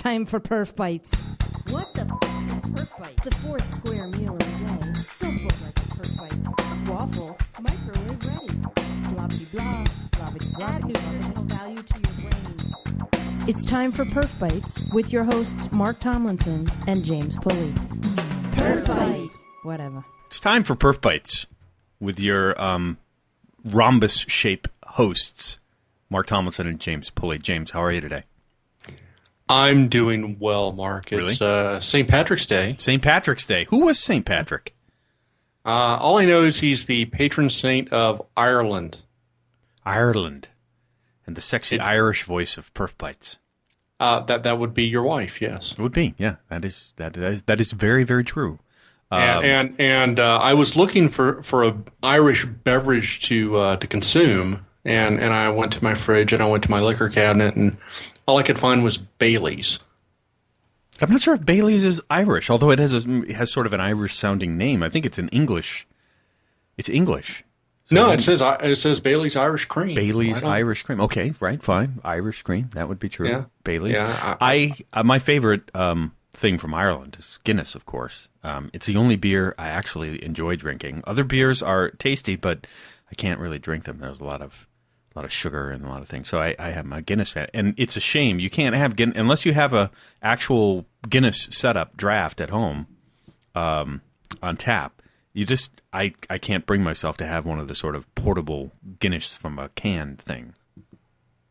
time for PerfBytes. What the is PerfBytes? The fourth square meal of the day. Don't look like PerfBytes. Waffles, microwave ready. Blobbity blah, blobbity Add blobbity nutritional value to your brain. It's time for PerfBytes with your hosts Mark Tomlinson and James Pulley. PerfBytes. Whatever. It's time for PerfBytes with your rhombus-shaped hosts, Mark Tomlinson and James Pulley. James, how are you today? I'm doing well, Mark. It's St. Patrick's Day. St. Patrick's Day. Who was St. Patrick? All I know is he's the patron saint of Ireland. Ireland. And the sexy Irish voice of PerfBytes. That would be your wife, yes. It would be, yeah. That is very, very true. And I was looking for a Irish beverage to consume, and I went to my fridge and I went to my liquor cabinet, and all I could find was Bailey's. I'm not sure if Bailey's is Irish, although it has sort of an Irish-sounding name. I think it's in English. It's English. So no, it says Bailey's Irish Cream. Bailey's Irish Cream. Okay, right, fine. Irish Cream, that would be true. Yeah. Bailey's. Yeah, my favorite thing from Ireland is Guinness, of course. It's the only beer I actually enjoy drinking. Other beers are tasty, but I can't really drink them. There's a lot of sugar and a lot of things. So I have my Guinness fan. And it's a shame. You can't have Guinness unless you have a actual Guinness setup draft at home on tap. I can't bring myself to have one of the sort of portable Guinness from a can thing.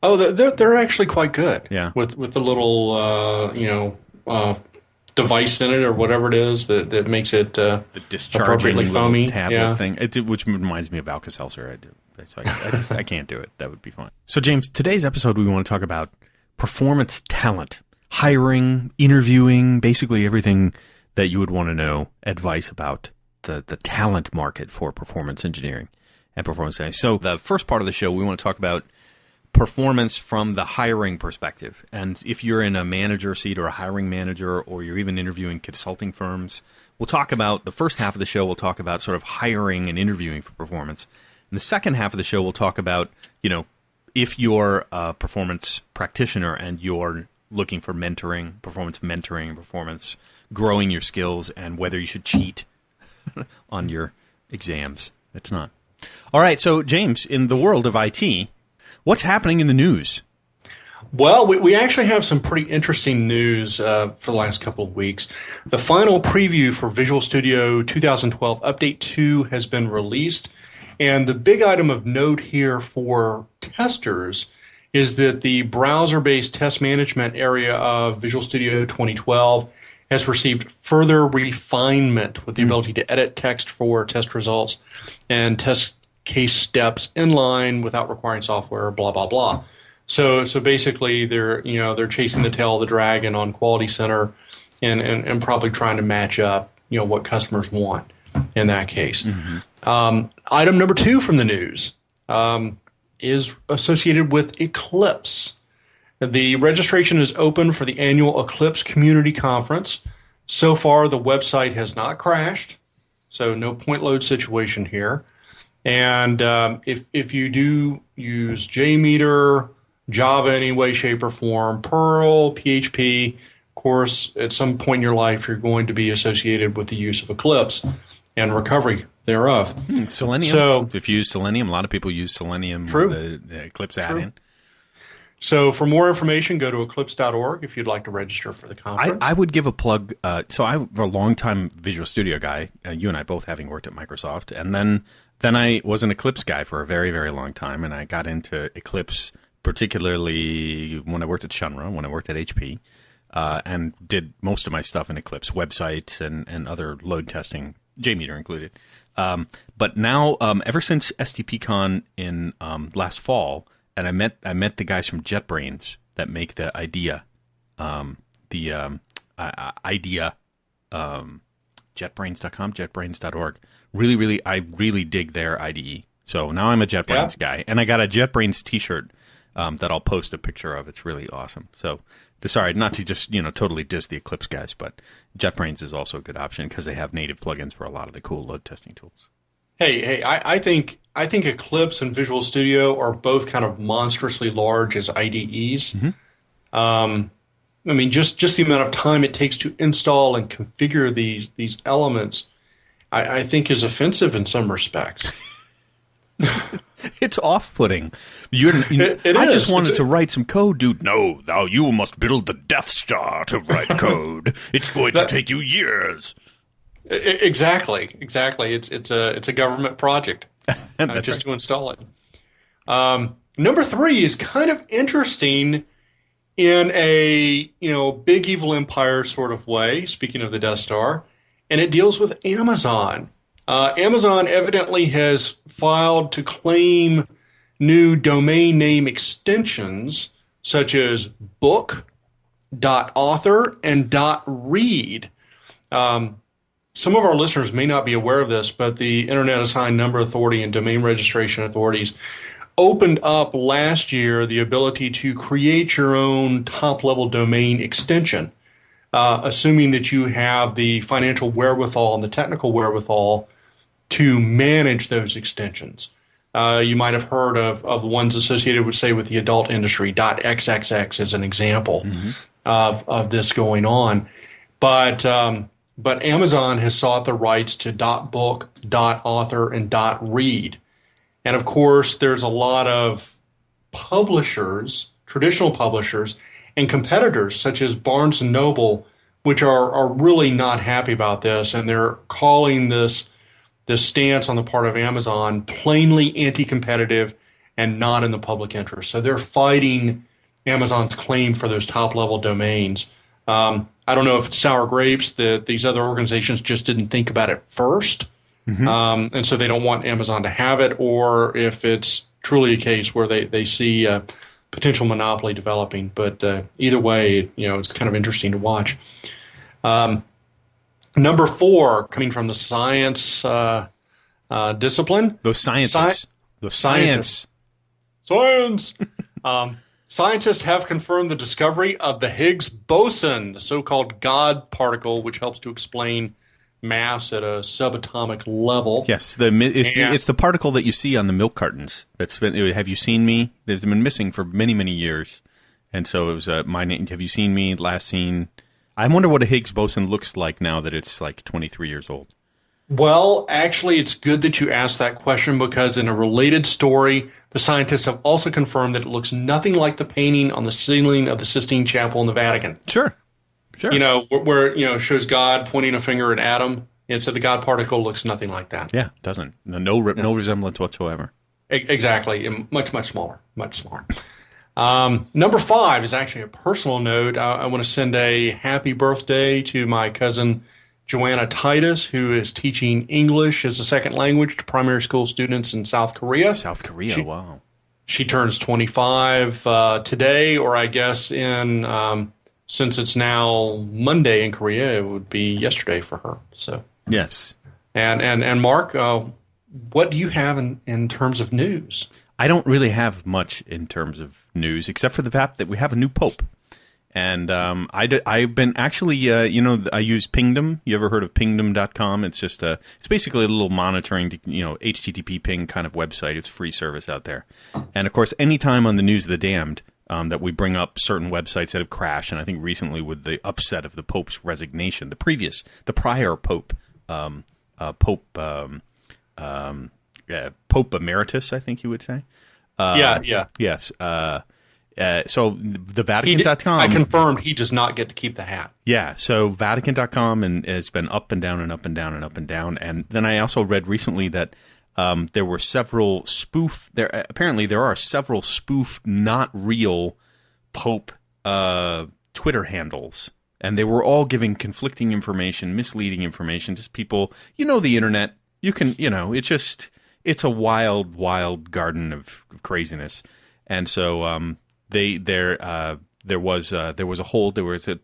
Oh, they're actually quite good. Yeah. With the little device in it or whatever it is that makes it the discharging appropriately foamy tablet thing, which reminds me of Alka-Seltzer. So I can't do it. That would be fine. So James, today's episode we want to talk about performance talent, hiring, interviewing, basically everything that you would want to know, advice about the talent market for performance engineering and performance science. So the first part of the show, we want to talk about performance from the hiring perspective. And if you're in a manager seat or a hiring manager, or you're even interviewing consulting firms, we'll talk about the first half of the show. We'll talk about sort of hiring and interviewing for performance. In the second half of the show, we'll talk about, if you're a performance practitioner and you're looking for mentoring, performance growing your skills, and whether you should cheat on your exams. It's not. All right, so James, in the world of IT, what's happening in the news? Well, we actually have some pretty interesting news for the last couple of weeks. The final preview for Visual Studio 2012 Update 2 has been released. And the big item of note here for testers is that the browser-based test management area of Visual Studio 2012 has received further refinement with the ability to edit text for test results and test case steps inline without requiring software, blah, blah, blah. So basically they're chasing the tail of the dragon on Quality Center and probably trying to match up, what customers want in that case. Mm-hmm. Item number 2 from the news is associated with Eclipse. The registration is open for the annual Eclipse Community Conference. So far, the website has not crashed, so no point load situation here. And if you do use JMeter, Java in any way, shape, or form, Perl, PHP, of course, at some point in your life, you're going to be associated with the use of Eclipse and recovery thereof. Selenium. So, if you use Selenium, a lot of people use Selenium with the Eclipse add-in. So for more information, go to eclipse.org if you'd like to register for the conference. I would give a plug. So I'm a long-time Visual Studio guy, you and I both having worked at Microsoft. And then I was an Eclipse guy for a very, very long time. And I got into Eclipse, particularly when I worked at Shunra, when I worked at HP, and did most of my stuff in Eclipse, websites and other load testing, JMeter included. But now, ever since STPCon in last fall, and I met the guys from JetBrains that make the IDEA, JetBrains.com, JetBrains.org. I really dig their IDE. So now I'm a JetBrains guy, and I got a JetBrains T-shirt that I'll post a picture of. It's really awesome. So, sorry, not to just totally diss the Eclipse guys, but JetBrains is also a good option because they have native plugins for a lot of the cool load testing tools. Hey, I think Eclipse and Visual Studio are both kind of monstrously large as IDEs. Mm-hmm. I mean, just the amount of time it takes to install and configure these elements, I think is offensive in some respects. It's off-putting. It I is. just wanted to write some code, dude. No, now you must build the Death Star to write code. It's going to take you years. Exactly. It's a government project just to install it. Number 3 is kind of interesting in a big evil empire sort of way. Speaking of the Death Star, and it deals with Amazon. Amazon evidently has filed to claim new domain name extensions such as book, .author, and .read. Some of our listeners may not be aware of this, but the Internet Assigned Number Authority and Domain Registration Authorities opened up last year the ability to create your own top-level domain extension, assuming that you have the financial wherewithal and the technical wherewithal to manage those extensions. You might have heard of ones associated with, say, with the adult industry, .xxx as an example of this going on. But Amazon has sought the rights to .book, .author, and .read. And of course, there's a lot of publishers, traditional publishers, and competitors such as Barnes & Noble, which are really not happy about this, and they're calling this stance on the part of Amazon plainly anti-competitive and not in the public interest. So they're fighting Amazon's claim for those top-level domains. I don't know if it's sour grapes that these other organizations just didn't think about it first, and so they don't want Amazon to have it, or if it's truly a case where they see a potential monopoly developing. But either way, it's kind of interesting to watch. Number 4, coming from the science discipline. Those scientists. Science. Scientists have confirmed the discovery of the Higgs boson, the so-called God particle, which helps to explain mass at a subatomic level. Yes, it's the particle that you see on the milk cartons. Have you seen me? There's been missing for many, many years, and so it was my name. Have you seen me? Last seen. I wonder what a Higgs boson looks like now that it's like 23 years old. Well, actually, it's good that you asked that question, because in a related story, the scientists have also confirmed that it looks nothing like the painting on the ceiling of the Sistine Chapel in the Vatican. Sure. Where it shows God pointing a finger at Adam, and so the God particle looks nothing like that. Yeah, it doesn't. No resemblance whatsoever. Exactly. And much smaller. Much smaller. Number 5 is actually a personal note. I want to send a happy birthday to my cousin Joanna Titus, who is teaching English as a second language to primary school students in South Korea. Wow. She turns 25 today, or I guess since it's now Monday in Korea, it would be yesterday for her. So yes. And Mark, what do you have in terms of news? I don't really have much in terms of news, except for the fact that we have a new pope. And I've been actually, I use Pingdom. You ever heard of Pingdom.com? It's just it's basically a little monitoring, HTTP ping kind of website. It's a free service out there. And of course, anytime on the News of the Damned that we bring up certain websites that have crashed, and I think recently with the upset of the Pope's resignation, the prior Pope, Pope Emeritus, I think you would say. Yeah. Yes. So the Vatican.com. I confirmed he does not get to keep the hat. Yeah. So Vatican.com has been up and down and up and down and up and down. And then I also read recently that there were several apparently there are several spoof, not real Pope Twitter handles. And they were all giving conflicting information, misleading information. Just people, the internet. You can, it's a wild, wild garden of craziness. And so there was a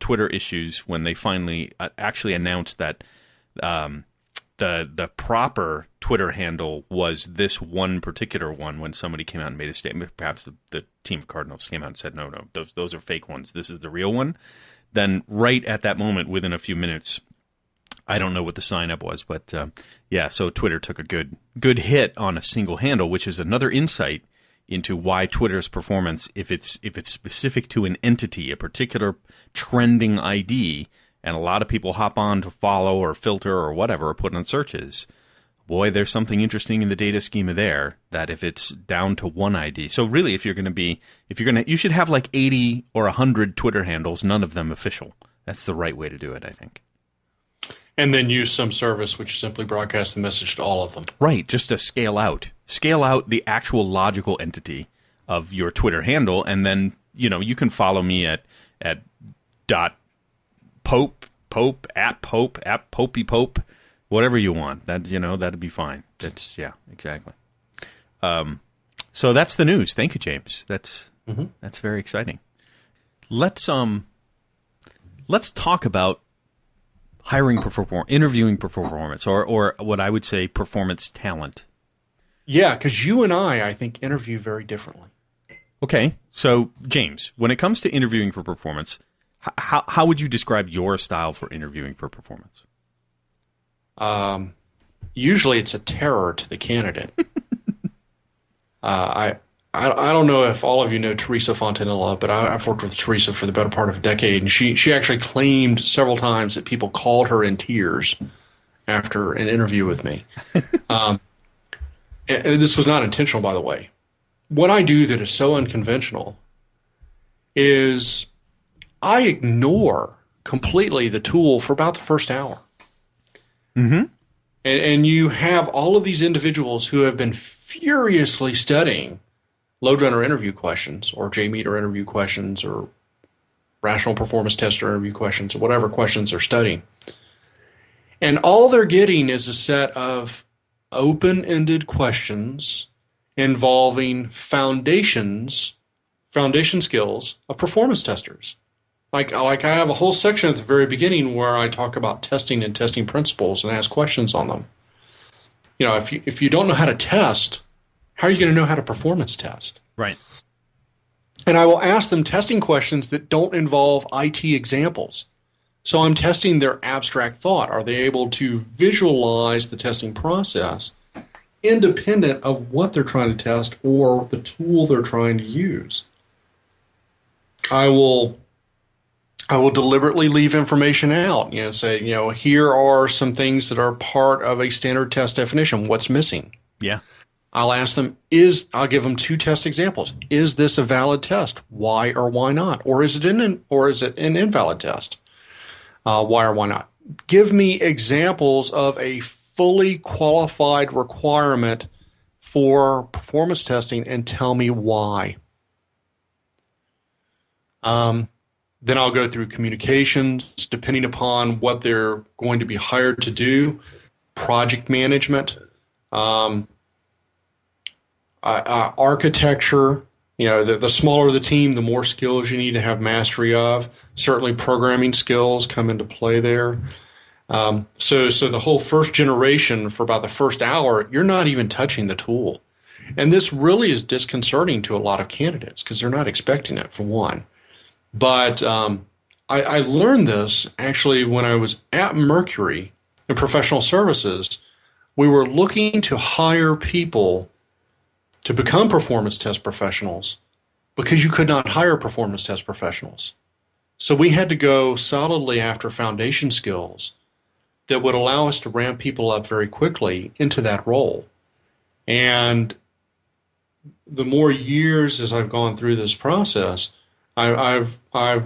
Twitter issues when they finally actually announced that the proper Twitter handle was this one particular one. When somebody came out and made a statement, perhaps the team of Cardinals came out and said, no, those are fake ones. This is the real one. Then right at that moment, within a few minutes, I don't know what the sign up was, but so Twitter took a good hit on a single handle, which is another insight into why Twitter's performance, if it's specific to an entity, a particular trending ID, and a lot of people hop on to follow or filter or whatever, or put on searches, boy, there's something interesting in the data schema there, that if it's down to one ID. So really, you should have like 80 or 100 Twitter handles, none of them official. That's the right way to do it, I think. And then use some service which simply broadcasts the message to all of them. Right, just to scale out the actual logical entity of your Twitter handle, and then, you can follow me at Pope, at Popey Pope, whatever you want. That'd be fine. That's, yeah, exactly. So that's the news. Thank you, James. That's very exciting. Let's talk about interviewing performance, or what I would say performance talent. Yeah, because you and I think, interview very differently. Okay, so James, when it comes to interviewing for performance, how would you describe your style for interviewing for performance? Usually it's a terror to the candidate. I don't know if all of you know Teresa Fontanilla, but I've worked with Teresa for the better part of a decade, and she actually claimed several times that people called her in tears after an interview with me. And this was not intentional, by the way. What I do that is so unconventional is I ignore completely the tool for about the first hour. Mm-hmm. And you have all of these individuals who have been furiously studying load runner interview questions, or JMeter interview questions, or rational performance tester interview questions, or whatever questions they're studying. And all they're getting is a set of open-ended questions involving foundation skills of performance testers. Like I have a whole section at the very beginning where I talk about testing and testing principles and ask questions on them. If you don't know how to test, how are you going to know how to performance test? Right. And I will ask them testing questions that don't involve IT examples. So I'm testing their abstract thought. Are they able to visualize the testing process independent of what they're trying to test or the tool they're trying to use? I will deliberately leave information out, say, here are some things that are part of a standard test definition. What's missing? Yeah. I'll ask them, I'll give them 2 test examples. Is this a valid test? Why or why not? Or is it an invalid test? Why or why not? Give me examples of a fully qualified requirement for performance testing and tell me why. Then I'll go through communications, depending upon what they're going to be hired to do, project management, architecture. The smaller the team, the more skills you need to have mastery of. Certainly programming skills come into play there. So the whole first generation, for about the first hour, you're not even touching the tool. And this really is disconcerting to a lot of candidates because they're not expecting it, for one. But I learned this actually when I was at Mercury in professional services. We were looking to hire people to become performance test professionals because you could not hire performance test professionals. So we had to go solidly after foundation skills that would allow us to ramp people up very quickly into that role. And the more years as I've gone through this process, I've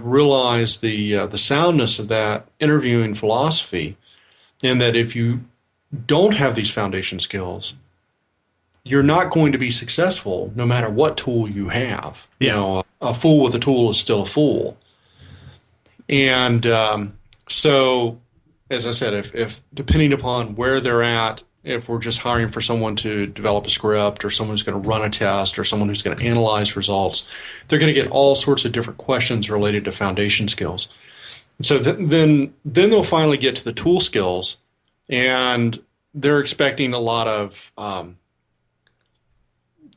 realized the soundness of that interviewing philosophy, in that if you don't have these foundation skills, you're not going to be successful no matter what tool you have. Yeah. A fool with a tool is still a fool. And so, as I said, if depending upon where they're at, if we're just hiring for someone to develop a script, or someone who's going to run a test, or someone who's going to analyze results, they're going to get all sorts of different questions related to foundation skills. And so then they'll finally get to the tool skills, and they're expecting a lot of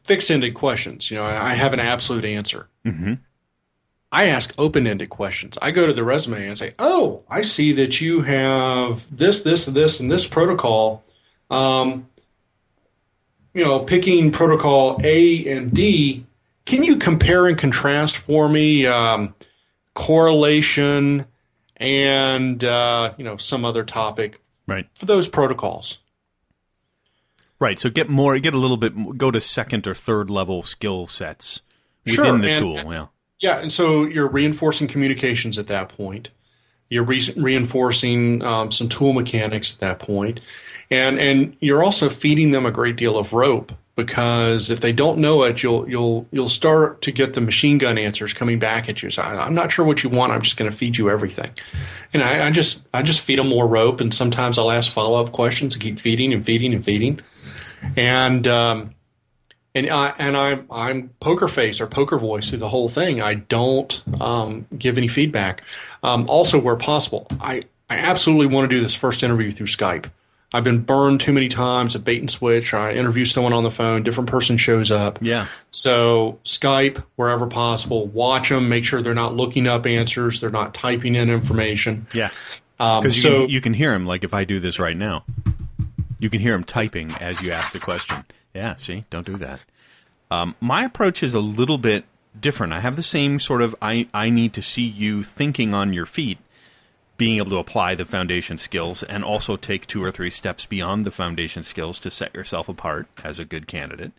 fixed-ended questions. I have an absolute answer. Mm-hmm. I ask open-ended questions. I go to the resume and say, oh, I see that you have this, and this protocol. picking protocol A and D, can you compare and contrast for me correlation and some other topic for those protocols? Right. So get a little bit, go to second or third level skill sets within the tool. Yeah. And so you're reinforcing communications at that point. You're reinforcing some tool mechanics at that point. And you're also feeding them a great deal of rope, because if they don't know it, you'll start to get the machine gun answers coming back at you. So I'm not sure what you want. I'm just going to feed you everything. And I just feed them more rope, and sometimes I'll ask follow-up questions and keep feeding and feeding and feeding. And I'm poker face or poker voice through the whole thing. I don't give any feedback. Also, where possible, I absolutely want to do this first interview through Skype. I've been burned too many times at bait and switch. I interview someone on the phone, different person shows up. Yeah. So Skype, wherever possible, watch them, make sure they're not looking up answers, they're not typing in information. Yeah. Because you can hear them, like if I do this right now. You can hear them typing as you ask the question. Yeah, see? Don't do that. My approach is a little bit different. I have the same sort of I need to see you thinking on your feet, being able to apply the foundation skills and also take 2 or 3 steps beyond the foundation skills to set yourself apart as a good candidate.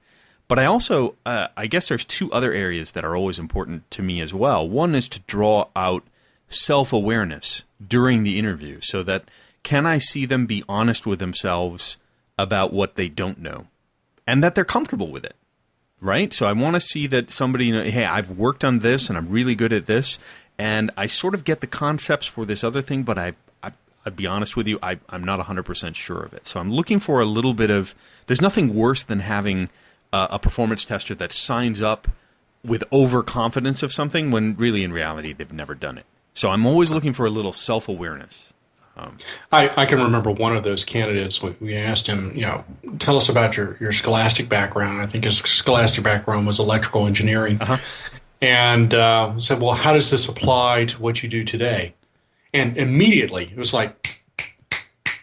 But I also, I guess there's 2 other areas that are always important to me as well. One is to draw out self-awareness during the interview, so that can I see them be honest with themselves about what they don't know and that they're comfortable with it, right? So I want to see that somebody, hey, I've worked on this and I'm really good at this, and I sort of get the concepts for this other thing, but I'd be honest with you, I'm not 100% sure of it. So I'm looking for a little bit of, there's nothing worse than having a performance tester that signs up with overconfidence of something when really in reality they've never done it. So I'm always looking for a little self-awareness. I can remember one of those candidates. We asked him, tell us about your scholastic background. I think his scholastic background was electrical engineering. Uh-huh. And said, well, how does this apply to what you do today? And immediately it was like,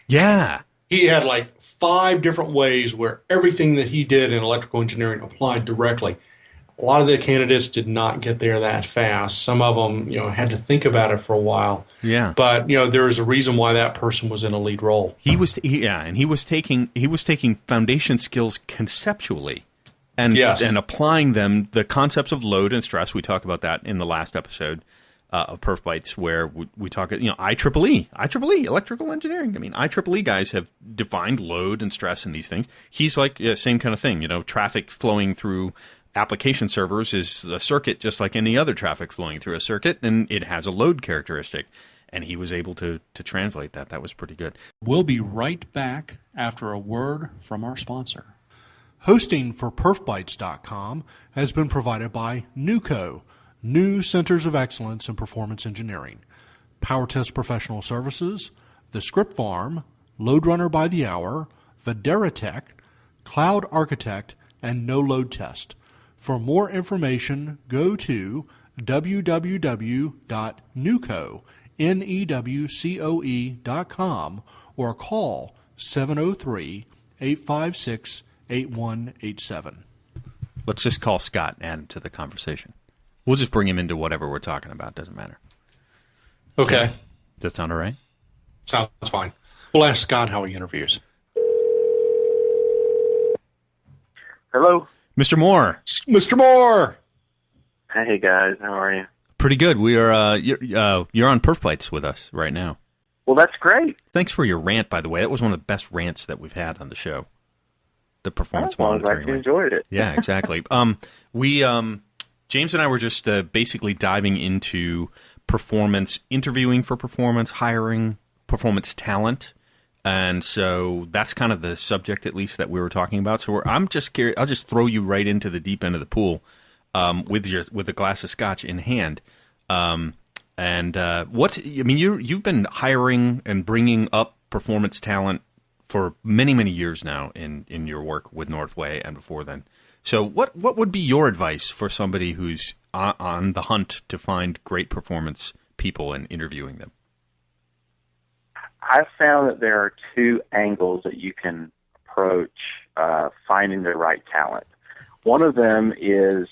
yeah, he had like 5 different ways where everything that he did in electrical engineering applied directly. A lot of the candidates did not get there that fast. Some of them, had to think about it for a while. Yeah. But there is a reason why that person was in a lead role. He was taking foundation skills conceptually, and applying them, the concepts of load and stress. We talked about that in the last episode of PerfBytes, where we talk, IEEE, electrical engineering. I mean, IEEE guys have defined load and stress in these things. He's like, same kind of thing. Traffic flowing through application servers is a circuit just like any other traffic flowing through a circuit, and it has a load characteristic. And he was able to translate that. That was pretty good. We'll be right back after a word from our sponsor. Hosting for PerfBytes.com has been provided by NUCO, New Centers of Excellence in Performance Engineering, PowerTest Professional Services, The Script Farm, LoadRunner by the Hour, Videratech, Cloud Architect, and No Load Test. For more information, go to www.newcoe.com or call 703-856-8187. Let's just call Scott and add him to the conversation. We'll just bring him into whatever we're talking about. Doesn't matter. Okay. Does that sound all right? Sounds fine. We'll ask Scott how he interviews. Hello? Mr. Moore. Mr. Moore! Hey, guys. How are you? Pretty good. We are. You're on PerfBytes with us right now. Well, that's great. Thanks for your rant, by the way. That was one of the best rants that we've had on the show. The performance monitoring. As long as I enjoyed it. Yeah, exactly. James and I were just basically diving into performance, interviewing for performance, hiring performance talent. And so that's kind of the subject, at least, that we were talking about. So I'm just curious. I'll just throw you right into the deep end of the pool with a glass of scotch in hand. You've been hiring and bringing up performance talent for many, many years now in your work with Northway and before then. So what would be your advice for somebody who's on the hunt to find great performance people and interviewing them? I've found that there are 2 angles that you can approach finding the right talent. One of them is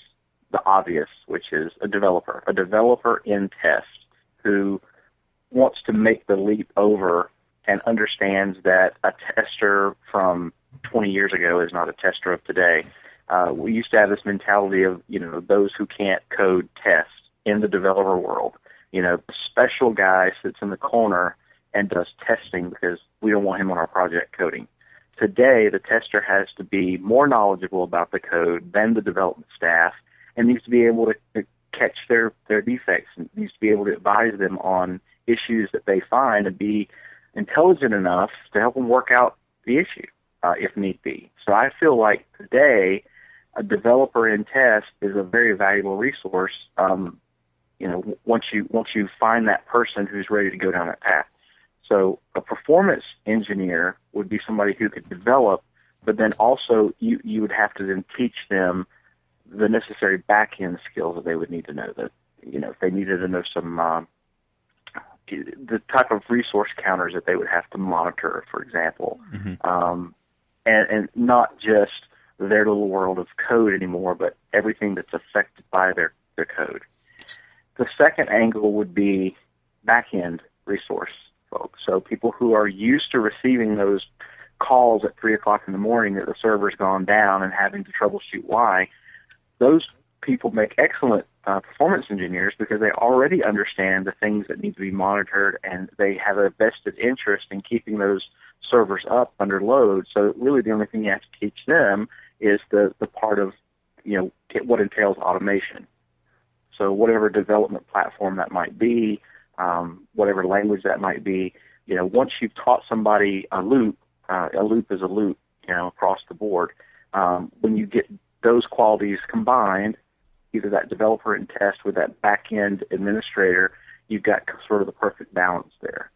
the obvious, which is a developer in test who wants to make the leap over and understands that a tester from 20 years ago is not a tester of today. We used to have this mentality of, those who can't code test in the developer world. The special guy sits in the corner and does testing because we don't want him on our project coding. Today, the tester has to be more knowledgeable about the code than the development staff and needs to be able to catch their defects and needs to be able to advise them on issues that they find and be intelligent enough to help them work out the issue if need be. So I feel like today a developer in test is a very valuable resource. Once you find that person who's ready to go down that path. So a performance engineer would be somebody who could develop, but then also you would have to then teach them the necessary back-end skills that they would need to know. That if they needed to know some the type of resource counters that they would have to monitor, for example, and not just their little world of code anymore, but everything that's affected by their code. The second angle would be back-end resource folks. So people who are used to receiving those calls at 3 o'clock in the morning that the server's gone down and having to troubleshoot why, those people make excellent performance engineers because they already understand the things that need to be monitored and they have a vested interest in keeping those servers up under load. So really the only thing you have to teach them is the part of, what entails automation. So whatever development platform that might be, whatever language that might be, once you've taught somebody a loop is a loop, across the board. When you get those qualities combined, either that developer in test with that back-end administrator, you've got sort of the perfect balance there.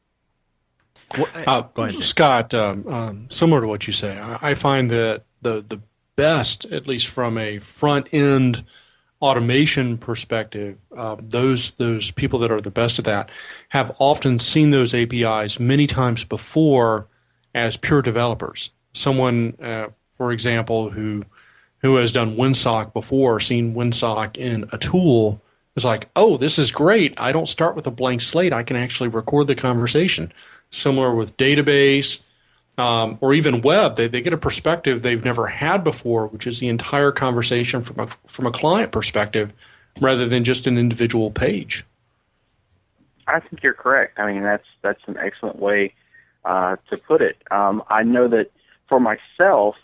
Go ahead, Scott, similar to what you say, I find that the best, at least from a front-end automation perspective, those people that are the best at that have often seen those APIs many times before as pure developers. Someone, for example, who has done WinSock before, seen WinSock in a tool, is like, oh, this is great. I don't start with a blank slate. I can actually record the conversation. Similar with database or even web, they get a perspective they've never had before, which is the entire conversation from a client perspective rather than just an individual page. I think you're correct. I mean, that's an excellent way to put it. I know that for myself,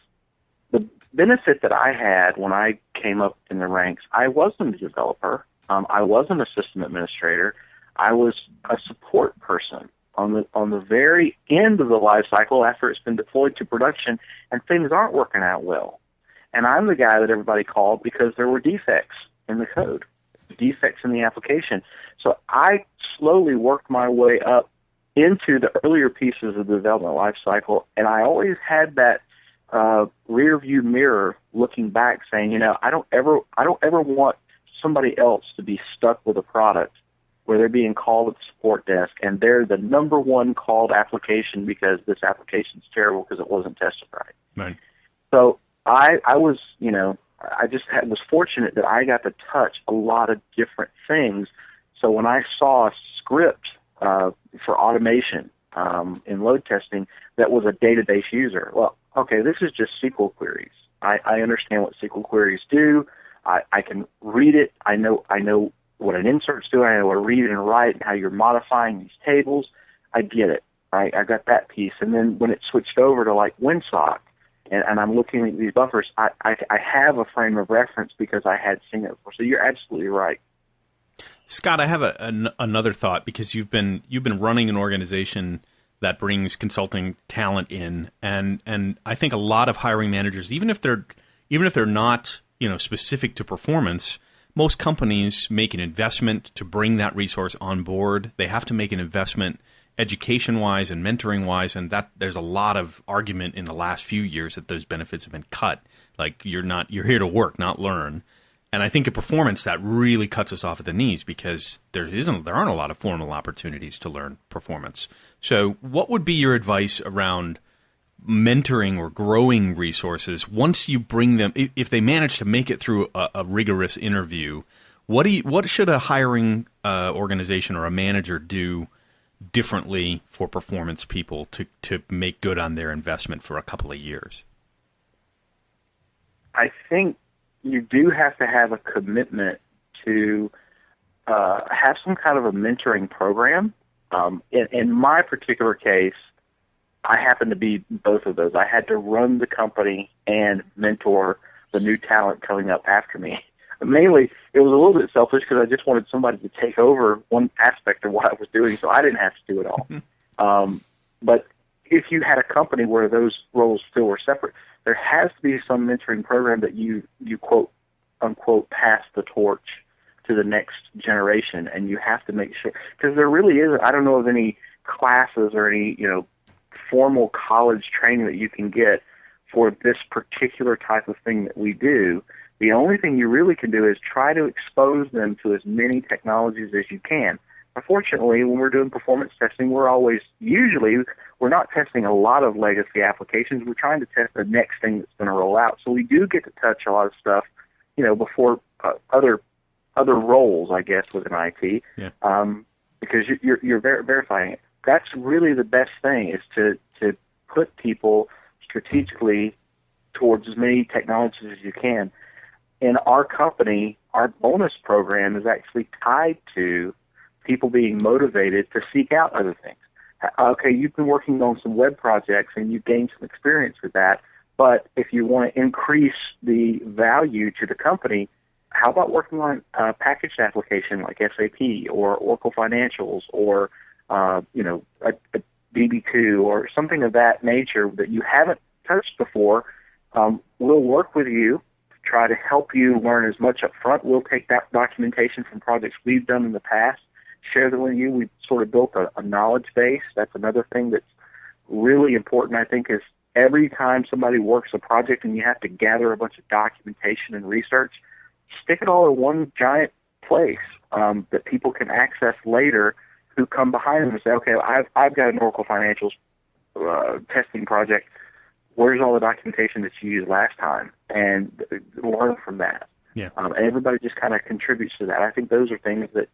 the benefit that I had when I came up in the ranks, I wasn't a developer. I wasn't a system administrator. I was a support person on the very end of the life cycle after it's been deployed to production and things aren't working out well. And I'm the guy that everybody called because there were defects in the code, defects in the application. So I slowly worked my way up into the earlier pieces of the development life cycle, and I always had that rear view mirror looking back saying, I don't ever want somebody else to be stuck with a product where they're being called at the support desk and they're the number one called application because this application's terrible because it wasn't tested right. Right. So I was, I just was fortunate that I got to touch a lot of different things. So when I saw a script for automation in load testing that was a database user, well, okay, this is just SQL queries. I understand what SQL queries do. I can read it. I know what an insert's doing. I know what to read and write and how you're modifying these tables. I get it. I got that piece. And then when it switched over to like WinSock, and I'm looking at these buffers, I have a frame of reference because I had seen it before. So you're absolutely right. Scott, I have another thought because you've been running an organization that brings consulting talent in, and I think a lot of hiring managers, even if they're not specific to performance, most companies make an investment to bring that resource on board. They have to make an investment education-wise and mentoring-wise, and that there's a lot of argument in the last few years that those benefits have been cut. Like you're here to work, not learn. And I think in performance that really cuts us off at the knees because there aren't a lot of formal opportunities to learn performance. So what would be your advice around mentoring or growing resources, once you bring them, if they manage to make it through a rigorous interview, what should a hiring organization or a manager do differently for performance people to make good on their investment for a couple of years? I think you do have to have a commitment to have some kind of a mentoring program. In my particular case, I happen to be both of those. I had to run the company and mentor the new talent coming up after me. Mainly, it was a little bit selfish because I just wanted somebody to take over one aspect of what I was doing, so I didn't have to do it all. But if you had a company where those roles still were separate, there has to be some mentoring program that you quote unquote pass the torch to the next generation, and you have to make sure, because there really is, I don't know of any classes or any formal college training that you can get for this particular type of thing that we do. The only thing you really can do is try to expose them to as many technologies as you can. Unfortunately, when we're doing performance testing, we're not testing a lot of legacy applications. We're trying to test the next thing that's going to roll out. So we do get to touch a lot of stuff, before other roles, I guess, within IT, because you're verifying it. That's really the best thing, is to put people strategically towards as many technologies as you can. In our company, our bonus program is actually tied to people being motivated to seek out other things. Okay, you've been working on some web projects and you've gained some experience with that, but if you want to increase the value to the company, how about working on a packaged application like SAP or Oracle Financials or a DB2 or something of that nature that you haven't touched before? We'll work with you to try to help you learn as much up front. We'll take that documentation from projects we've done in the past, share them with you. We've sort of built a knowledge base. That's another thing that's really important, I think, is every time somebody works a project and you have to gather a bunch of documentation and research, stick it all in one giant place that people can access later, who come behind them and say, okay, I've got an Oracle Financials testing project. Where's all the documentation that you used last time? And learn from that. Yeah. And everybody just kind of contributes to that. I think those are things that,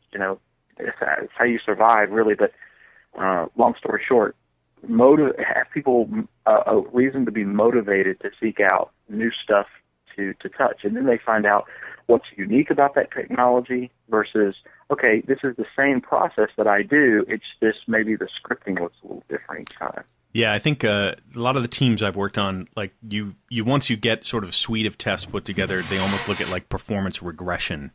it's how you survive, really. But long story short, have people a reason to be motivated to seek out new stuff to touch. And then they find out what's unique about that technology versus, okay, this is the same process that I do. It's just maybe the scripting looks a little different each time. Yeah, I think a lot of the teams I've worked on, like you once you get sort of a suite of tests put together, they almost look at like performance regression.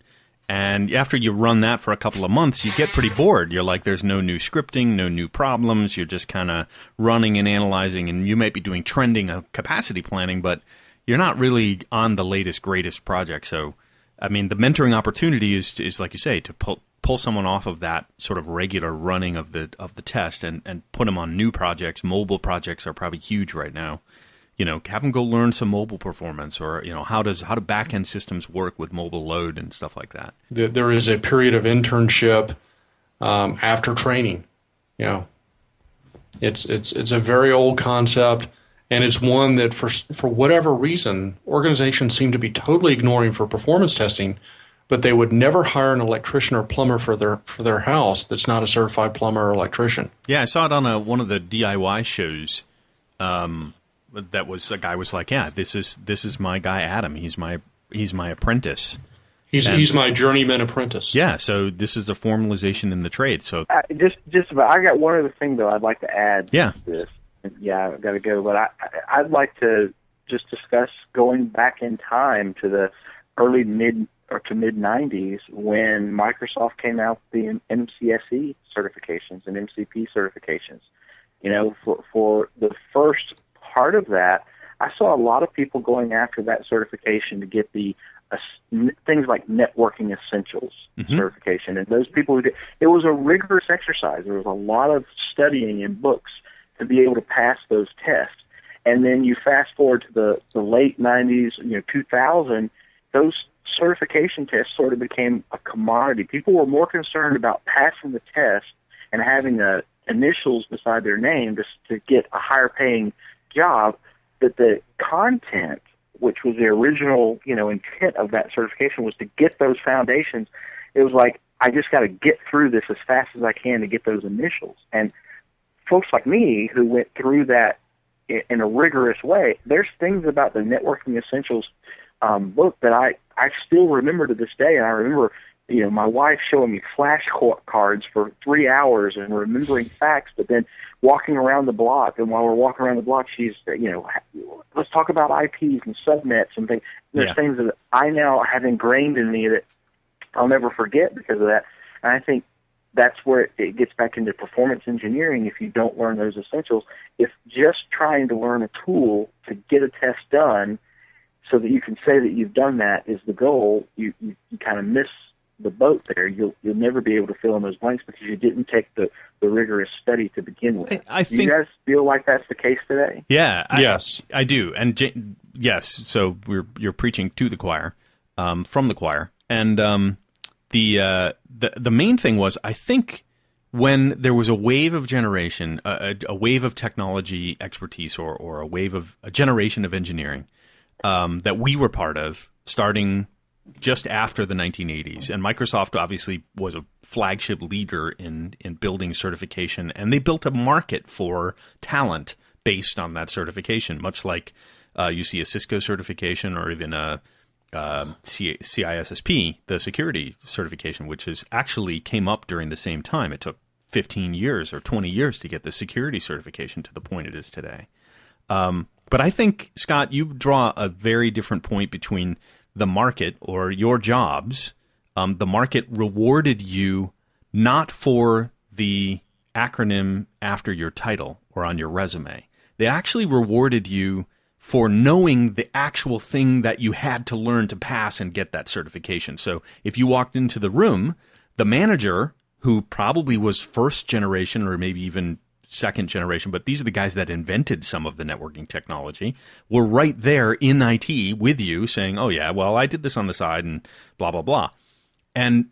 And after you run that for a couple of months, you get pretty bored. You're like, there's no new scripting, no new problems. You're just kind of running and analyzing, and you might be doing trending capacity planning, but you're not really on the latest, greatest project. So, I mean, the mentoring opportunity is like you say, to pull someone off of that sort of regular running of the test and put them on new projects. Mobile projects are probably huge right now. Have them go learn some mobile performance, or how do back-end systems work with mobile load and stuff like that. There is a period of internship after training. It's a very old concept, and it's one that for whatever reason organizations seem to be totally ignoring for performance testing. But they would never hire an electrician or plumber for their house that's not a certified plumber or electrician. Yeah, I saw it on one of the DIY shows. That was a guy was like, yeah, this is my guy Adam. He's my apprentice. He's my journeyman apprentice. Yeah, so this is a formalization in the trade. So just about. I got one other thing though I'd like to add. Yeah. To this. Yeah, I've got to go, but I'd like to just discuss going back in time to the early mid 90s when Microsoft came out with the MCSE certifications and MCP certifications. For the first part of that, I saw a lot of people going after that certification to get the things like networking essentials certification. And those people who did, it was a rigorous exercise. There was a lot of studying in books to be able to pass those tests. And then you fast forward to the late 90s, 2000, those certification tests sort of became a commodity. People were more concerned about passing the test and having initials beside their name to get a higher paying job, that the content, which was the original, intent of that certification, was to get those foundations. It was like, I just got to get through this as fast as I can to get those initials. And folks like me who went through that in a rigorous way, there's things about the Networking Essentials book that I still remember to this day. And I remember, my wife showing me flashcards for 3 hours and remembering facts, but then walking around the block. And while we're walking around the block, she's, let's talk about IPs and subnets and things. There's things that I now have ingrained in me that I'll never forget because of that. And I think that's where it gets back into performance engineering if you don't learn those essentials. If just trying to learn a tool to get a test done so that you can say that you've done that is the goal, you kind of miss the boat there. You'll never be able to fill in those blanks because you didn't take the rigorous study to begin with. I think, do you guys feel like that's the case today? Yeah. Yes. I do. And yes, so you're preaching to the choir, from the choir. And the main thing was, I think, when there was a wave of generation, a wave of technology expertise, or a generation of engineering that we were part of, starting just after the 1980s, and Microsoft obviously was a flagship leader in building certification, and they built a market for talent based on that certification, much like you see a Cisco certification or even a CISSP, the security certification, which actually came up during the same time. It took 15 years or 20 years to get the security certification to the point it is today. But I think, Scott, you draw a very different point between the market or your jobs. The market rewarded you not for the acronym after your title or on your resume. They actually rewarded you for knowing the actual thing that you had to learn to pass and get that certification. So if you walked into the room, the manager, who probably was first generation or maybe even second generation, but these are the guys that invented some of the networking technology, were right there in IT with you saying, oh yeah, well, I did this on the side and blah, blah, blah. And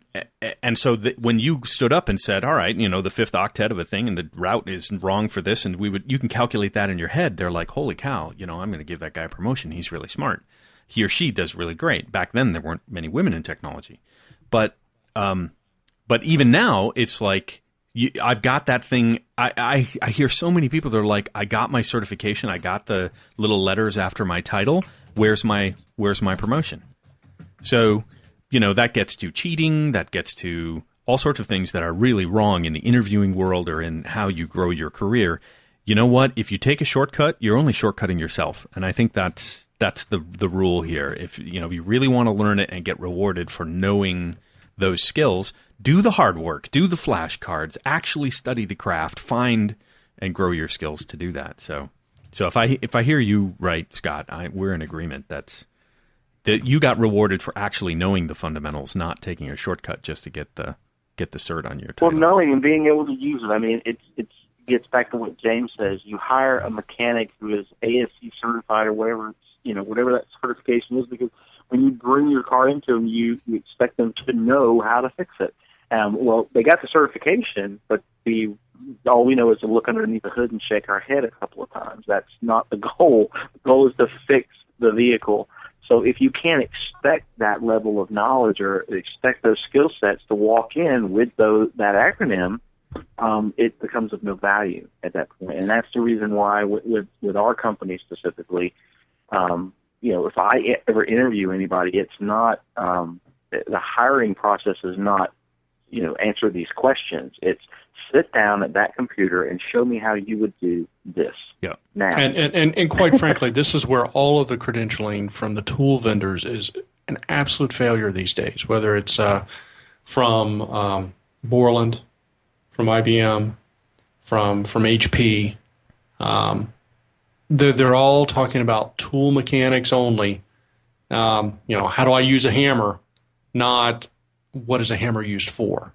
so when you stood up and said, all right, the fifth octet of a thing and the route is wrong for this, and you can calculate that in your head, they're like, holy cow, I'm going to give that guy a promotion. He's really smart. He or she does really great. Back then, there weren't many women in technology. But even now, it's like, I've got that thing. I hear so many people that are like, I got my certification. I got the little letters after my title. Where's my promotion? So, that gets to cheating. That gets to all sorts of things that are really wrong in the interviewing world or in how you grow your career. You know what? If you take a shortcut, you're only shortcutting yourself. And I think that's the rule here. If you really want to learn it and get rewarded for knowing those skills, do the hard work, do the flashcards, actually study the craft, find and grow your skills to do that. So if I hear you right, Scott, we're in agreement that you got rewarded for actually knowing the fundamentals, not taking a shortcut just to get the cert on your title. Well, knowing and being able to use it. I mean, it gets back to what James says. You hire a mechanic who is ASC certified or whatever that certification is, because when you bring your car into them, you expect them to know how to fix it. Well, they got the certification, but all we know is to look underneath the hood and shake our head a couple of times. That's not the goal. The goal is to fix the vehicle. So if you can't expect that level of knowledge or expect those skill sets to walk in with that acronym, it becomes of no value at that point. And that's the reason why with our company specifically, if I ever interview anybody, it's not the hiring process is not answer these questions. It's sit down at that computer and show me how you would do this. Yeah. Now. And quite frankly, this is where all of the credentialing from the tool vendors is an absolute failure these days, whether it's from Borland, from IBM, from HP. They're all talking about tool mechanics only. How do I use a hammer? Not what is a hammer used for?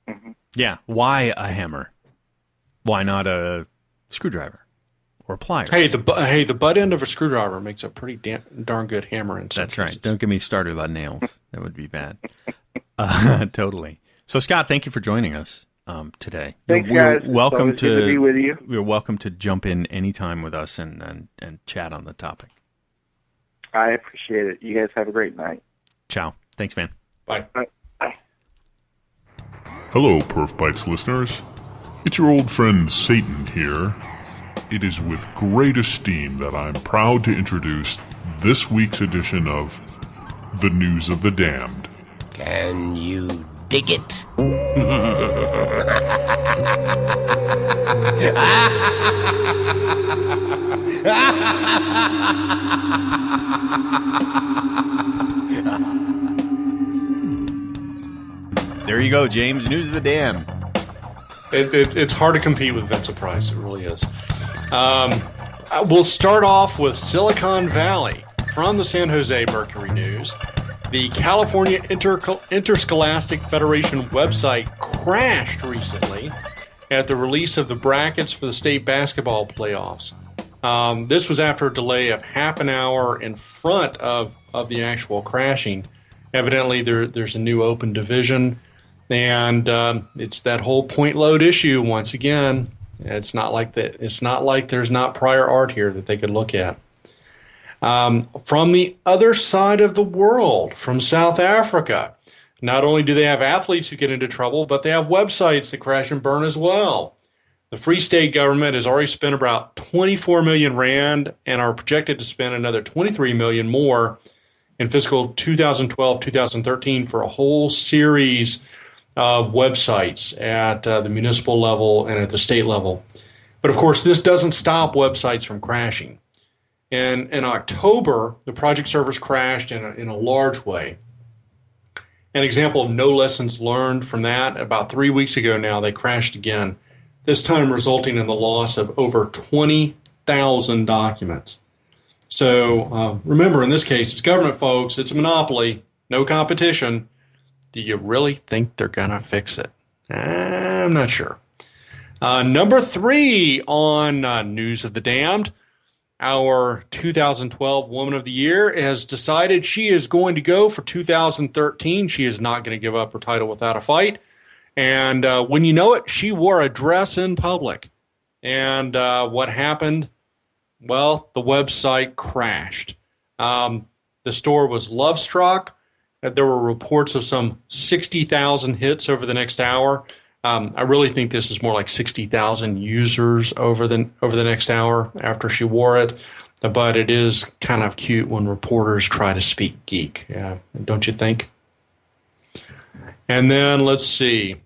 Mm-hmm. Yeah. Why a hammer? Why not a screwdriver or pliers? Hey, the butt end of a screwdriver makes a pretty darn good hammer in some That's cases. right. Don't get me started about nails. That would be bad. Totally. So, Scott, thank you for joining us. today. Thanks, You're guys. welcome it's always good to be with you. You're welcome to jump in anytime with us and chat on the topic. I appreciate it. You guys have a great night. Ciao. Thanks, man. Bye. Bye. Hello, PerfBytes listeners. It's your old friend Satan here. It is with great esteem that I'm proud to introduce this week's edition of The News of the Damned. Can you dig it? There you go, James. News of the Damned. It's hard to compete with Vincent Price. It really is. We'll start off with Silicon Valley from the San Jose Mercury News. The California Interscholastic Federation website crashed recently at the release of the brackets for the state basketball playoffs. This was after a delay of half an hour in front of the actual crashing. Evidently, there's a new open division, and it's that whole point load issue once again. It's not like that. It's not like there's not prior art here that they could look at. From the other side of the world, from South Africa, not only do they have athletes who get into trouble, but they have websites that crash and burn as well. The Free State government has already spent about 24 million rand and are projected to spend another 23 million more in fiscal 2012-2013 for a whole series of websites at the municipal level and at the state level. But of course, this doesn't stop websites from crashing. In October, the project servers crashed in a large way. An example of no lessons learned from that, about 3 weeks ago now, they crashed again, this time resulting in the loss of over 20,000 documents. So remember, in this case, it's government, folks. It's a monopoly, no competition. Do you really think they're going to fix it? I'm not sure. Number 3 on News of the Damned. Our 2012 Woman of the Year has decided she is going to go for 2013. She is not going to give up her title without a fight. And when you know it, she wore a dress in public. And what happened? Well, the website crashed. The store was love-struck. There were reports of some 60,000 hits over the next hour. I really think this is more like 60,000 users over the next hour after she wore it. But it is kind of cute when reporters try to speak geek, don't you think? And then let's see.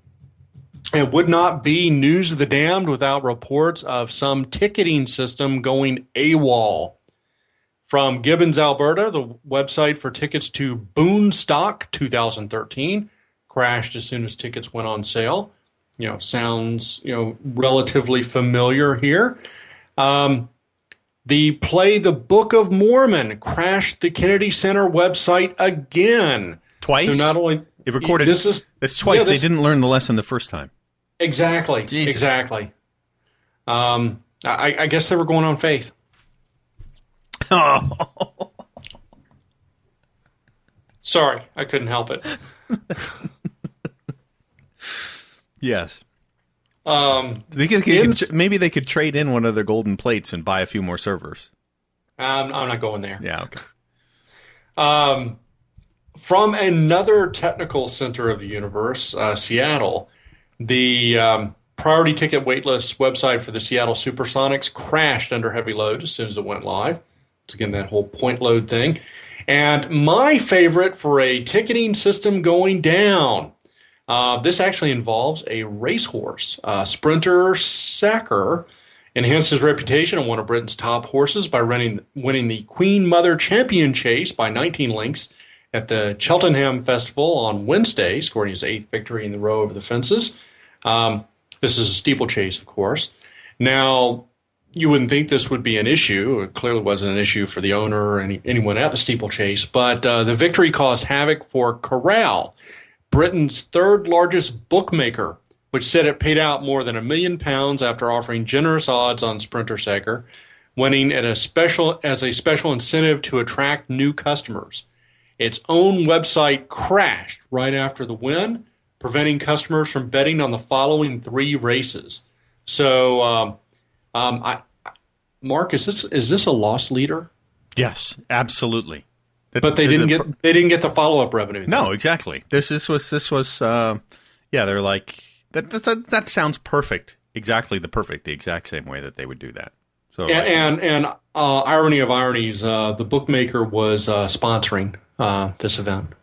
It would not be News of the Damned without reports of some ticketing system going AWOL. From Gibbons, Alberta, the website for tickets to Boonstock 2013 crashed as soon as tickets went on sale. Sounds, relatively familiar here. The play The Book of Mormon crashed the Kennedy Center website again. Twice? So not only... It recorded... That's twice. They didn't learn the lesson the first time. Exactly. Jesus. Exactly. I guess they were going on faith. Oh. Sorry, I couldn't help it. Yes. Maybe they could trade in one of their golden plates and buy a few more servers. I'm not going there. Yeah, okay. From another technical center of the universe, Seattle, the priority ticket waitlist website for the Seattle Supersonics crashed under heavy load as soon as it went live. It's again that whole point load thing. And my favorite for a ticketing system going down. This actually involves a racehorse. Sprinter Sacker enhanced his reputation on one of Britain's top horses by winning the Queen Mother Champion Chase by 19 lengths at the Cheltenham Festival on Wednesday, scoring his 8th victory in the row over the fences. This is a steeplechase, of course. Now, you wouldn't think this would be an issue. It clearly wasn't an issue for the owner or anyone at the steeplechase, but the victory caused havoc for Corral, Britain's third largest bookmaker, which said it paid out more than £1 million after offering generous odds on Sprinter Sacker, winning as a special incentive to attract new customers. Its own website crashed right after the win, preventing customers from betting on the following 3 races. So, Mark, is this a loss leader? Yes, absolutely. But they didn't get the follow-up revenue. No, exactly. This was they're like that sounds perfect. Exactly the exact same way that they would do that. So and irony of ironies, the bookmaker was sponsoring this event.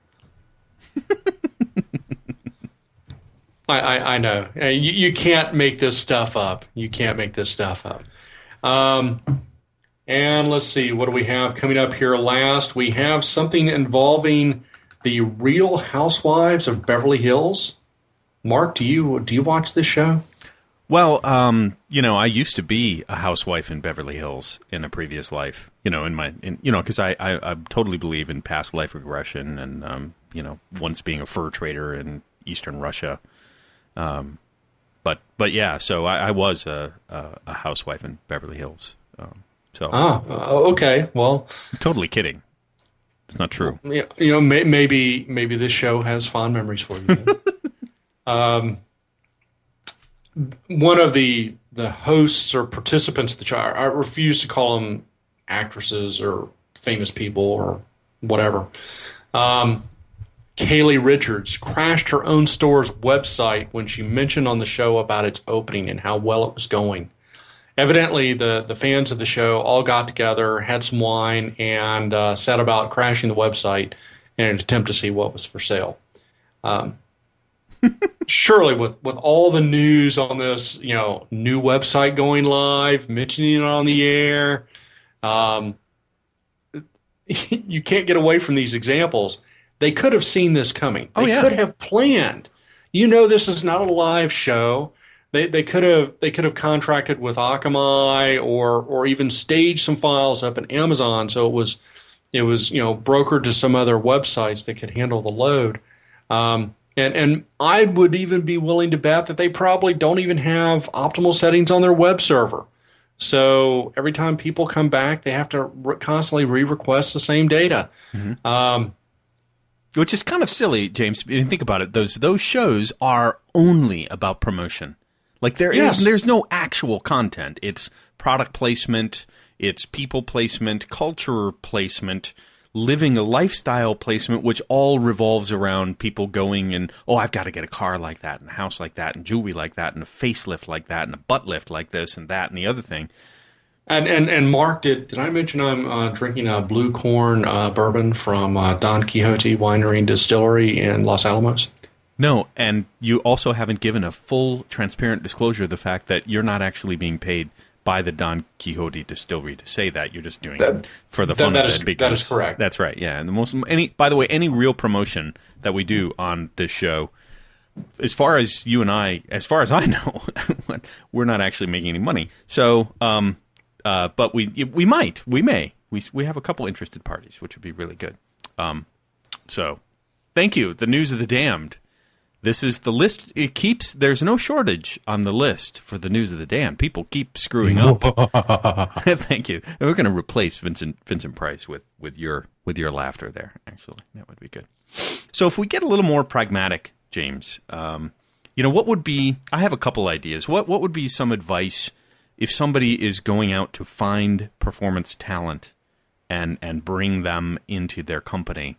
I know. You can't make this stuff up. You can't make this stuff up. And let's see, what do we have coming up here last? We have something involving the Real Housewives of Beverly Hills. Mark, do you watch this show? Well, I used to be a housewife in Beverly Hills in a previous life, because I totally believe in past life regression and, once being a fur trader in Eastern Russia. But yeah, so I was a housewife in Beverly Hills. Okay. Well, I'm totally kidding. It's not true. Maybe this show has fond memories for you. One of the hosts or participants of the show, I refuse to call them actresses or famous people or whatever. Kaylee Richards crashed her own store's website when she mentioned on the show about its opening and how well it was going. Evidently, the fans of the show all got together, had some wine, and set about crashing the website in an attempt to see what was for sale. Surely, with all the news on this, new website going live, mentioning it on the air, you can't get away from these examples. They could have seen this coming. They could have planned. This is not a live show. They could have contracted with Akamai or even staged some files up in Amazon, so it was brokered to some other websites that could handle the load. And I would even be willing to bet that they probably don't even have optimal settings on their web server. So every time people come back, they have to constantly re-request the same data. Mm-hmm. Which is kind of silly, James. If you think about it, those shows are only about promotion. Like there's no actual content. It's product placement, it's people placement, culture placement, living a lifestyle placement, which all revolves around people going and, I've got to get a car like that and a house like that and jewelry like that and a facelift like that and a butt lift like this and that and the other thing. And Mark, did I mention I'm drinking a blue corn bourbon from Don Quixote Winery and Distillery in Los Alamos? No, and you also haven't given a full, transparent disclosure of the fact that you're not actually being paid by the Don Quixote Distillery to say that. You're just doing it for the fun of it. That is correct. That's right, yeah. And by the way, any real promotion that we do on this show, as far as I know, we're not actually making any money. So, but we may. We have a couple interested parties, which would be really good. So, thank you. The News of the Damned. This is the list. There's no shortage on the list for the News of the Damned. People keep screwing up. Thank you. And we're going to replace Vincent Price with your laughter there. Actually, that would be good. So if we get a little more pragmatic, James, what would be? I have a couple ideas. What would be some advice if somebody is going out to find performance talent and bring them into their company?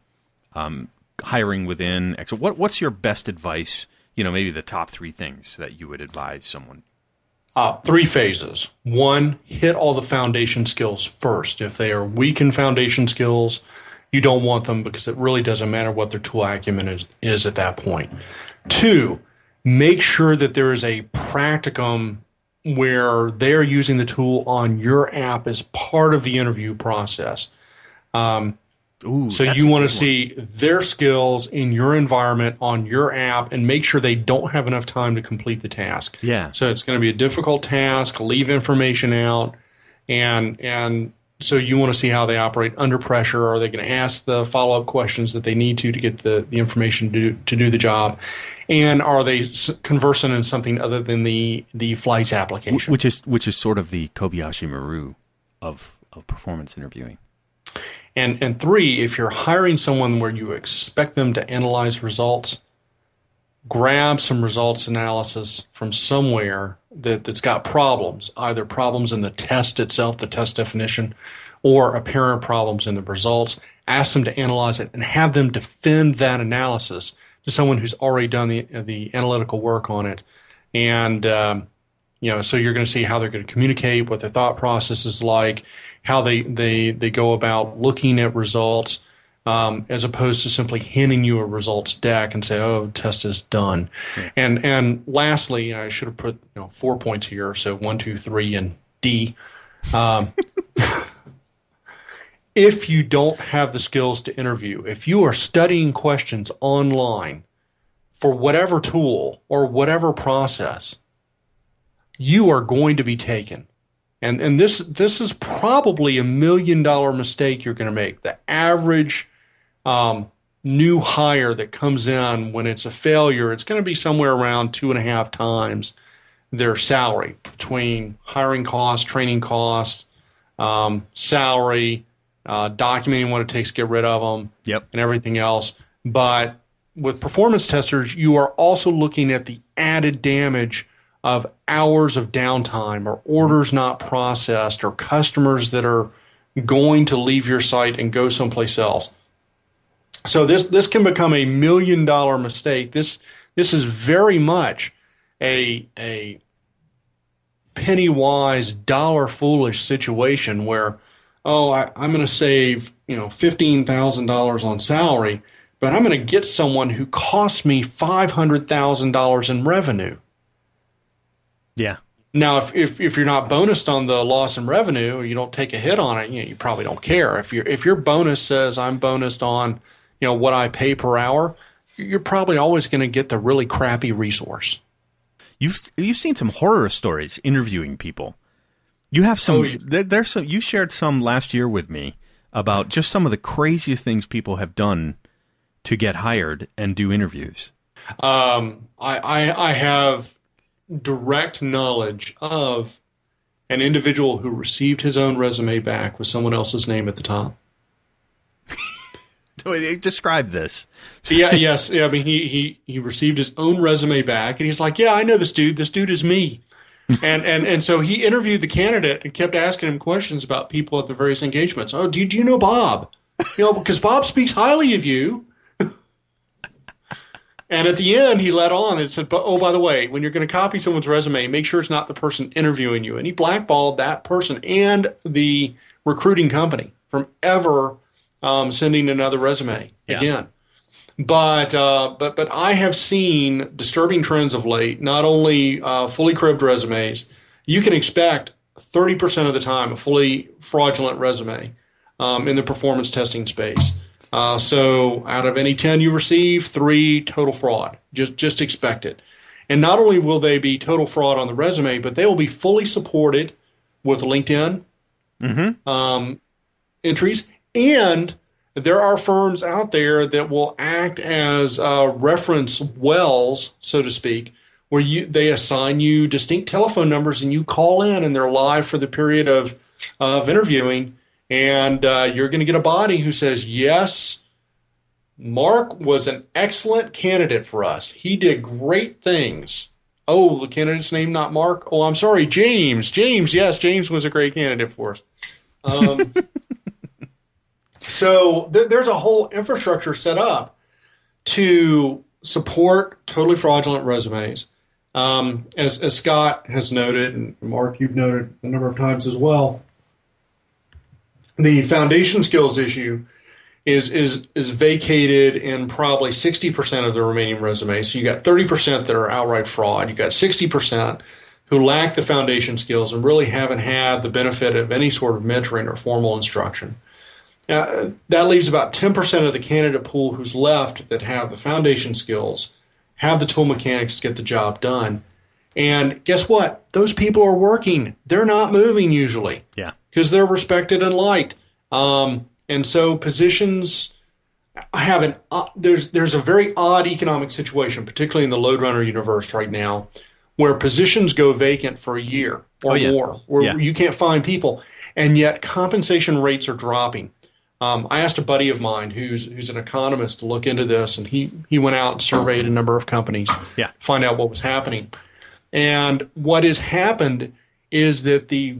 Hiring within. What's your best advice? Maybe the top 3 things that you would advise someone. 3 phases. 1, hit all the foundation skills first. If they are weak in foundation skills, you don't want them because it really doesn't matter what their tool acumen is at that point. 2, make sure that there is a practicum where they're using the tool on your app as part of the interview process. So you want to see their skills in your environment on your app and make sure they don't have enough time to complete the task. Yeah. So it's going to be a difficult task, leave information out, and so you want to see how they operate under pressure. Are they going to ask the follow-up questions that they need to get the information to do the job? And are they conversant in something other than the flights application? Which is sort of the Kobayashi Maru of performance interviewing. And 3, if you're hiring someone where you expect them to analyze results, grab some results analysis from somewhere that's got problems, either problems in the test itself, the test definition, or apparent problems in the results. Ask them to analyze it and have them defend that analysis to someone who's already done the analytical work on it. And, so you're going to see how they're going to communicate, what their thought process is like, how they go about looking at results, as opposed to simply handing you a results deck and say, "Oh, test is done." Yeah. And lastly, I should have put 4 points here, so 1, 2, 3, and D. If you don't have the skills to interview, if you are studying questions online for whatever tool or whatever process, you are going to be taken. And this is probably $1 million mistake you're going to make. The average new hire that comes in, when it's a failure, it's going to be somewhere around 2.5 times their salary, between hiring costs, training costs, salary, documenting what it takes to get rid of them, and everything else. But with performance testers, you are also looking at the added damage of hours of downtime, or orders not processed, or customers that are going to leave your site and go someplace else. So this can become $1 million mistake. This is very much a penny wise, dollar foolish situation where, I'm going to save $15,000 on salary, but I'm going to get someone who costs me $500,000 in revenue. Yeah. Now, if you're not bonused on the loss in revenue, or you don't take a hit on it, you probably don't care. If your bonus says I'm bonused on what I pay per hour, you're probably always going to get the really crappy resource. You've seen some horror stories interviewing people. You have some. There's some. You shared some last year with me about just some of the craziest things people have done to get hired and do interviews. I have direct knowledge of an individual who received his own resume back with someone else's name at the top. Describe this. Yes. I mean, he received his own resume back, and he's like, "Yeah, I know this dude. This dude is me." And so he interviewed the candidate and kept asking him questions about people at the various engagements. "Oh, do you know Bob? Because Bob speaks highly of you." And at the end, he let on and said, "Oh, by the way, when you're going to copy someone's resume, make sure it's not the person interviewing you." And he blackballed that person and the recruiting company from ever sending another resume again. But I have seen disturbing trends of late. Not only fully cribbed resumes, you can expect 30% of the time a fully fraudulent resume in the performance testing space. So out of any 10 you receive, 3 total fraud. Just expect it. And not only will they be total fraud on the resume, but they will be fully supported with LinkedIn entries. And there are firms out there that will act as reference wells, so to speak, where they assign you distinct telephone numbers and you call in and they're live for the period of interviewing. And you're going to get a body who says, "Yes, Mark was an excellent candidate for us. He did great things." "Oh, the candidate's name not Mark? Oh, I'm sorry, James. James, yes, James was a great candidate for us." So there's a whole infrastructure set up to support totally fraudulent resumes. As Scott has noted, and Mark, you've noted a number of times as well, the foundation skills issue is vacated in probably 60% of the remaining resumes. So you got 30% that are outright fraud. You got 60% who lack the foundation skills and really haven't had the benefit of any sort of mentoring or formal instruction. That leaves about 10% of the candidate pool who's left that have the foundation skills, have the tool mechanics to get the job done. And guess what? Those people are working. They're not moving usually. Yeah. Because they're respected and liked. And so positions have there's a very odd economic situation, particularly in the load runner universe right now, where positions go vacant for a year or more, where you can't find people, and yet compensation rates are dropping. I asked a buddy of mine who's an economist to look into this, and he went out and surveyed a number of companies to find out what was happening. And what has happened is that the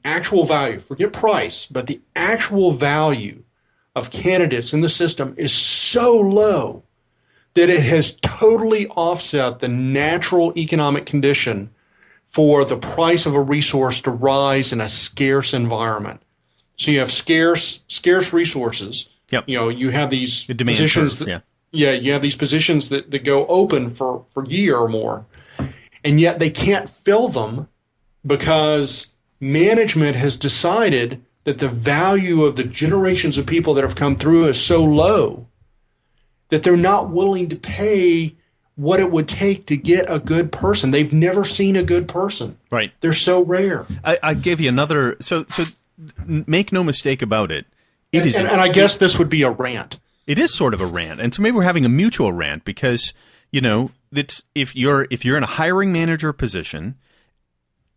actual value, forget price, but the actual value of candidates in the system is so low that it has totally offset the natural economic condition for the price of a resource to rise in a scarce environment. So you have scarce resources. Yep. You have these demand positions. Curve, you have these positions that go open for a year or more, and yet they can't fill them because management has decided that the value of the generations of people that have come through is so low that they're not willing to pay what it would take to get a good person. They've never seen a good person. Right. They're so rare. I gave you another. So make no mistake about it. And I guess this would be a rant. It is sort of a rant, and so maybe we're having a mutual rant because it's if you're in a hiring manager position,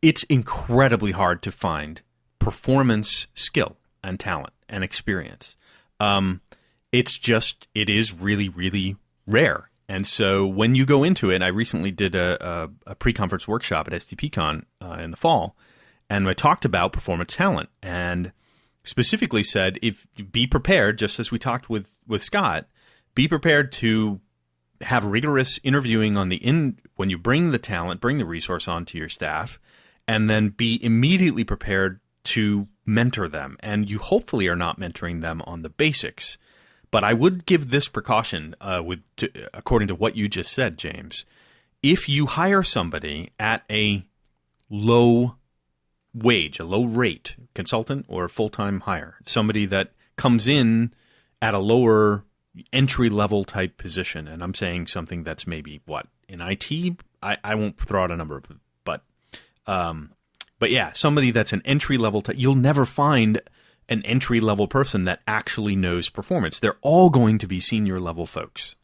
it's incredibly hard to find performance skill and talent and experience. It is really, really rare. And so when you go into it, I recently did a pre-conference workshop at STPCon in the fall, and I talked about performance talent and specifically said, be prepared, just as we talked with Scott, be prepared to have rigorous interviewing when you bring the talent, bring the resource onto your staff, and then be immediately prepared to mentor them. And you hopefully are not mentoring them on the basics. But I would give this precaution according to what you just said, James. If you hire somebody at a low wage, a low rate, consultant or full-time hire, somebody that comes in at a lower entry-level type position, and I'm saying something that's maybe, in IT? I won't throw out a number of it, but yeah, somebody that's an entry-level type, you'll never find an entry-level person that actually knows performance. They're all going to be senior-level folks.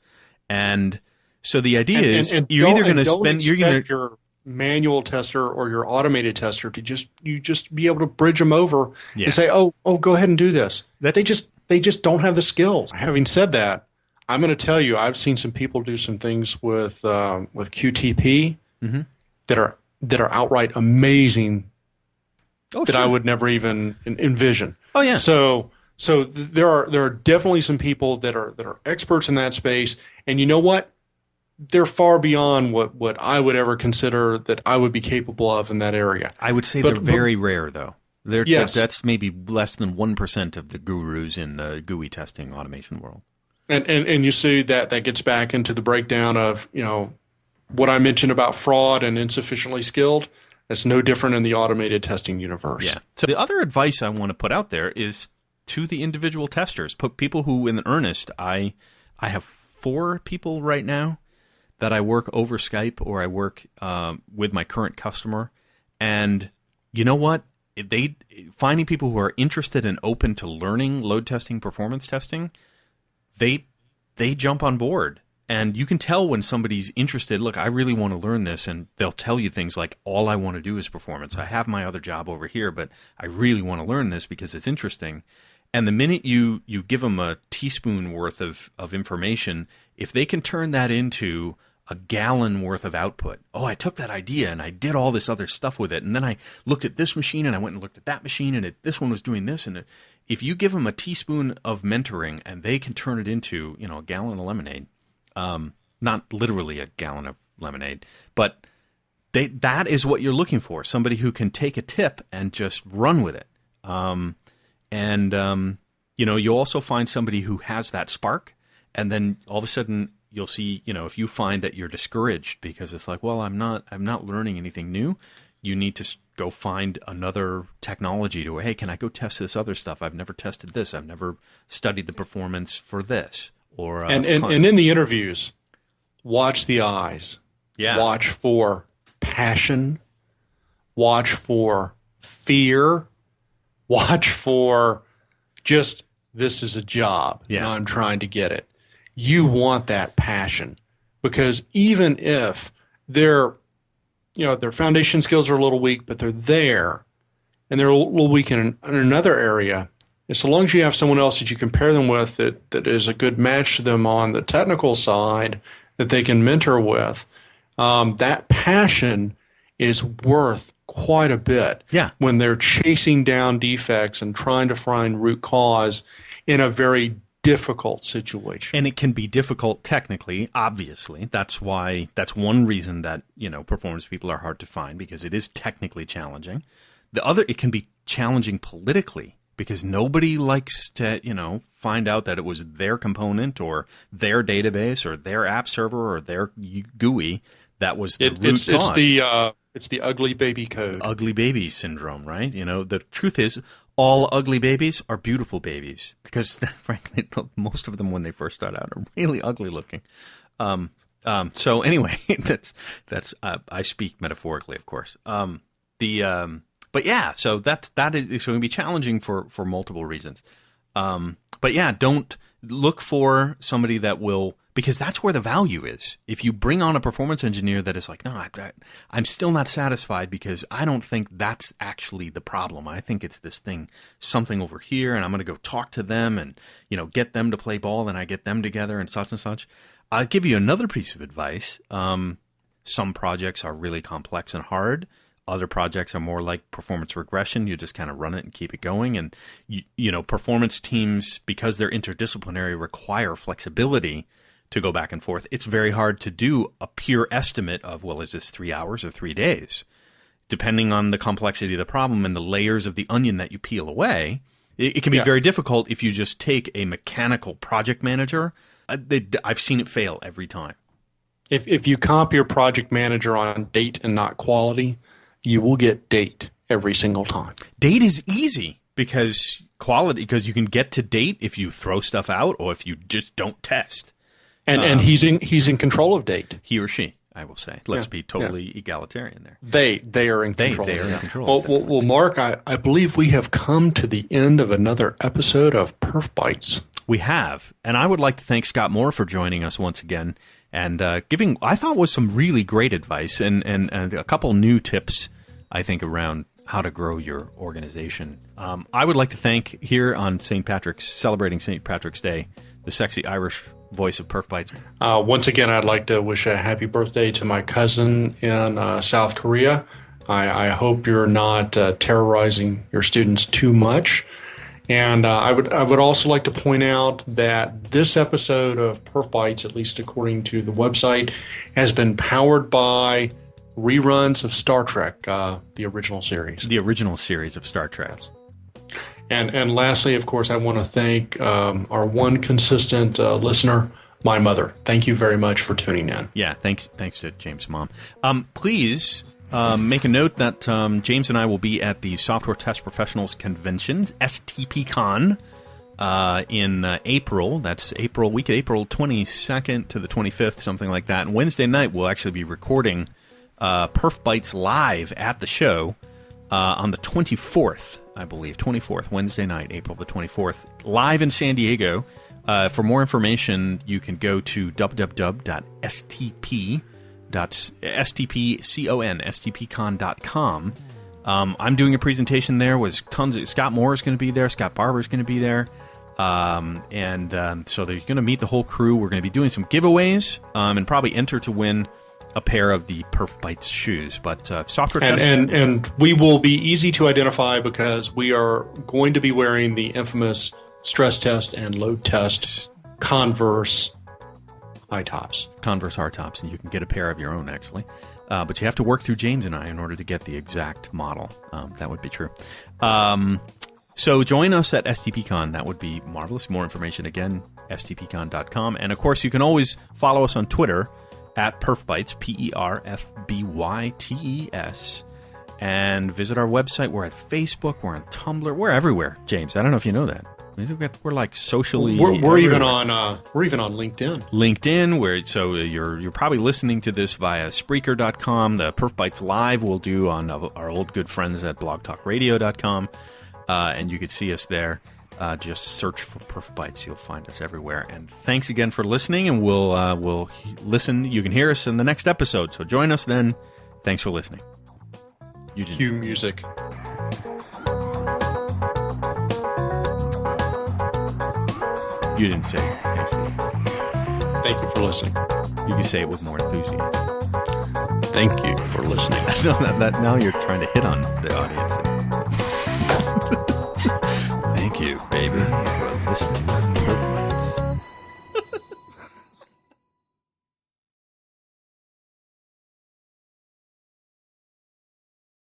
And so the idea is you're either going to spend... your manual tester or your automated tester to just be able to bridge them over and say, oh, go ahead and do this. They just don't have the skills. Having said that, I'm going to tell you, I've seen some people do some things with QTP that are outright amazing that I would never even envision. Oh yeah. So there are definitely some people that are experts in that space, and you know what? They're far beyond what I would ever consider that I would be capable of in that area. I would say they're very rare, though. That's maybe less than 1% of the gurus in the GUI testing automation world. And you see that gets back into the breakdown of what I mentioned about fraud and insufficiently skilled. That's no different in the automated testing universe. Yeah. So the other advice I want to put out there is to the individual testers, people who, in earnest, I have 4 people right now that I work over Skype or I work with my current customer. And you know what? Finding people who are interested and open to learning load testing, performance testing, they jump on board. And you can tell when somebody's interested, look, I really want to learn this, and they'll tell you things like, all I want to do is performance. I have my other job over here, but I really want to learn this because it's interesting. And the minute you give them a teaspoon worth of information, if they can turn that into a gallon worth of output, I took that idea and I did all this other stuff with it, and then I looked at this machine and I went and looked at that machine, and this one was doing this, and if you give them a teaspoon of mentoring and they can turn it into a gallon of lemonade, not literally a gallon of lemonade, but that is what you're looking for, somebody who can take a tip and just run with it. You also find somebody who has that spark, and then all of a sudden you'll see, if you find that you're discouraged because it's like, well, I'm not learning anything new, you need to go find another technology to, hey, can I go test this other stuff? I've never tested this. I've never studied the performance for this. Or and in the interviews, watch the eyes. Yeah. Watch for passion. Watch for fear. Watch for just, this is a job, and I'm trying to get it. You want that passion, because even if their foundation skills are a little weak, but they're there, and they're a little weak in another area, so long as you have someone else that you compare them with that is a good match to them on the technical side that they can mentor with, that passion is worth quite a bit. Yeah. When they're chasing down defects and trying to find root cause in a very difficult situation. And it can be difficult technically, obviously. That's one reason that, performance people are hard to find, because it is technically challenging. The other, it can be challenging politically, because nobody likes to, find out that it was their component or their database or their app server or their GUI that was the root cause. It's the ugly baby code. Ugly baby syndrome, right? The truth is, all ugly babies are beautiful babies, because frankly, most of them when they first start out are really ugly looking. So anyway, that's I speak metaphorically, of course. But yeah, so that is it's going to be challenging for multiple reasons. But yeah, don't look for somebody that will, because that's where the value is. If you bring on a performance engineer that is like, no, I'm still not satisfied because I don't think that's actually the problem. I think it's this thing, something over here, and I'm going to go talk to them and, get them to play ball, and I get them together and such and such. I'll give you another piece of advice. Some projects are really complex and hard. Other projects are more like performance regression. You just kind of run it and keep it going. And, performance teams, because they're interdisciplinary, require flexibility to go back and forth. It's very hard to do a pure estimate of, well, is this 3 hours or 3 days? Depending on the complexity of the problem and the layers of the onion that you peel away, it can be very difficult if you just take a mechanical project manager. I've seen it fail every time. If you comp your project manager on date and not quality, you will get date every single time. Date is easy because you can get to date if you throw stuff out or if you just don't test. And he's in control of date. He or she, I will say. Let's be totally egalitarian there. They are in control. They are in control. Well, Mark, I believe we have come to the end of another episode of PerfBytes. We have, and I would like to thank Scott Moore for joining us once again and giving, I thought, was some really great advice and a couple new tips, I think, around how to grow your organization. I would like to thank, here on celebrating St. Patrick's Day, the sexy Irish voice of PerfBytes. Once again, I'd like to wish a happy birthday to my cousin in South Korea. I hope you're not terrorizing your students too much. And I would also like to point out that this episode of PerfBytes, at least according to the website, has been powered by reruns of Star Trek, the original series. The original series of Star Trek. And lastly, of course, I want to thank our one consistent listener, my mother. Thank you very much for tuning in. Yeah, thanks to James' mom. Please make a note that James and I will be at the Software Test Professionals Convention, STPCon, in April. That's April 22nd to the 25th, something like that. And Wednesday night, we'll actually be recording PerfBytes live at the show on the 24th, I believe. 24th, Wednesday night, April the 24th, live in San Diego. For more information, you can go to stpcon.com. I'm doing a presentation there. Scott Moore is going to be there. Scott Barber is going to be there. So they're going to meet the whole crew. We're going to be doing some giveaways and probably enter to win a pair of the PerfBytes shoes. But software test... And we will be easy to identify because we are going to be wearing the infamous stress test and load test Converse high tops. Converse hard tops, and you can get a pair of your own, actually. But you have to work through James and I in order to get the exact model. That would be true. So join us at STPCon. That would be marvelous. More information, again, stpcon.com. And, of course, you can always follow us on Twitter at PerfBytes, PerfBytes, and visit our website. We're at Facebook. We're on Tumblr. We're everywhere, James. I don't know if you know that. We're like socially. We're even on LinkedIn. So you're probably listening to this via Spreaker.com. The PerfBytes Live we'll do on our old good friends at blogtalkradio.com, and you can see us there. Just search for PerfBytes. You'll find us everywhere. And thanks again for listening. And we'll listen. You can hear us in the next episode. So join us then. Thanks for listening. Cue music. You didn't say it. Actually. Thank you for listening. You can say it with more enthusiasm. Thank you for listening. No, now you're trying to hit on the audience. Thank you, baby, for listening.